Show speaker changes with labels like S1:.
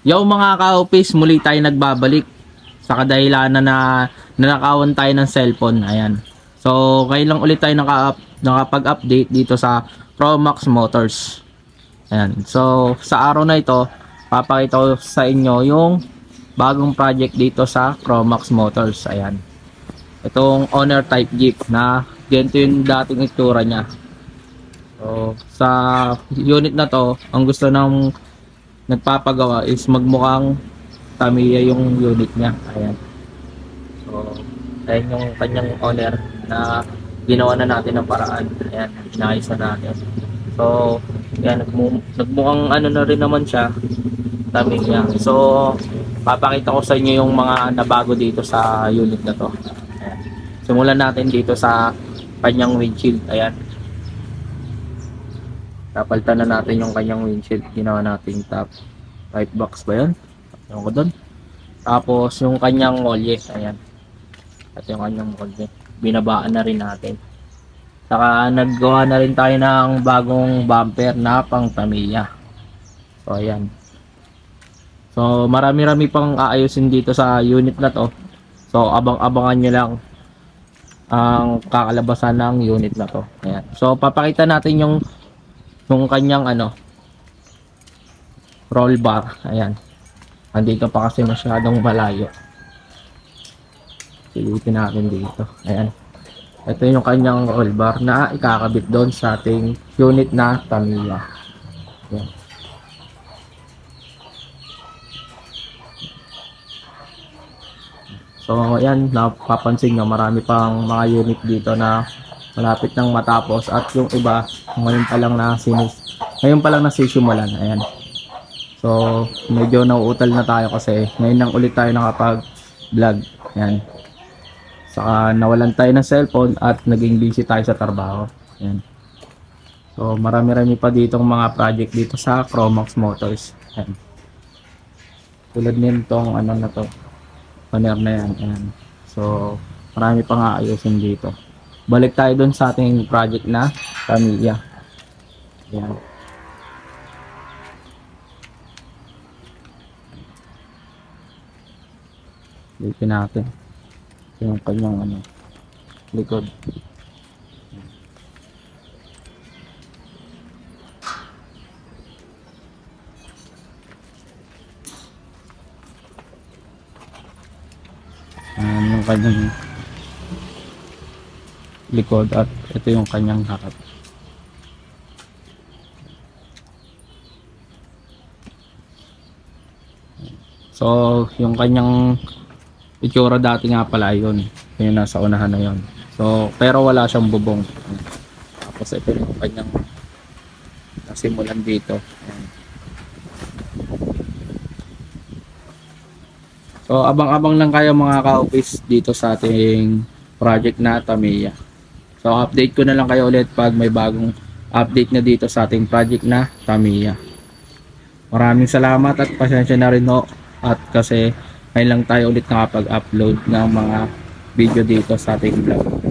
S1: Yo mga ka-office, muli tayo nagbabalik sa kadahilanan na nanakawan tayo ng cellphone. Ayan. So, ngayon lang ulit tayo nakapag-update dito sa Promax Motors. Ayan. So, sa araw na ito, papakita ko sa inyo yung bagong project dito sa Promax Motors. Ayan. Itong owner type Jeep na ganito yung dating itsura niya. So, sa unit na to, ang gusto ng nagpapagawa is magmukhang Tamiya yung unit niya. Ayan. So, ayan yung kanyang owner na ginawa na natin ng paraan. Ayan, inayos na natin. So, ayan, nagmukhang ano na rin naman siya, Tamiya. So, papakita ko sa inyo yung mga nabago dito sa unit na to. Ayan. Simulan natin dito sa kanyang windshield. Ayan. Napalitan na natin yung kanyang windshield. Ginawa natin top pipe box ba yun? Ewan ko doon. Tapos yung kanyang molye. Ayan. At yung kanyang molye. Binabaan na rin natin. Saka naggawa na rin tayo ng bagong bumper na pang Tamiya. So ayan. So marami-rami pang aayusin dito sa unit na to. So abang-abangan nyo lang ang kakalabasan ng unit na to. Ayan. So papakita natin yung kanyang roll bar. Ayan. Andito pa kasi masyadong malayo. Silipin natin dito. Ayan. Ito yung kanyang roll bar na ikakabit doon sa ating unit na Tamiya. Ayan. So ayan, napapansin nyo marami pang mga unit dito na malapit nang matapos at yung iba ngayon pa lang nasisimulan. Ayan. So medyo nauutal na tayo kasi ngayon lang ulit tayo nakapag-vlog. Ayan. Saka nawalan tayo ng cellphone at naging busy tayo sa trabaho. Ayan. So marami-rami pa ditong mga project dito sa Promax Motors. Ayan. Tulad nitong na to, paner na yan. Ayan. So marami pa nga ayusin dito. Balik tayo dun sa ating project na Tamiya. Ayan. Lipin natin yung kanyang likod. Ayan yung kanyang likod at ito yung kanyang harap. So yung kanyang itsura dati nga pala yun, yung nasa unahan na yun. So pero wala siyang bubong. Tapos ito yung kanyang nasimulan dito. So abang-abang lang kayo mga ka-office dito sa ating project na Tamiya. So update ko na lang kayo ulit pag may bagong update na dito sa ating project na Tamiya. Maraming salamat at pasensya na rin ho at kasi ngayon lang tayo ulit nakapag-upload ng mga video dito sa ating vlog.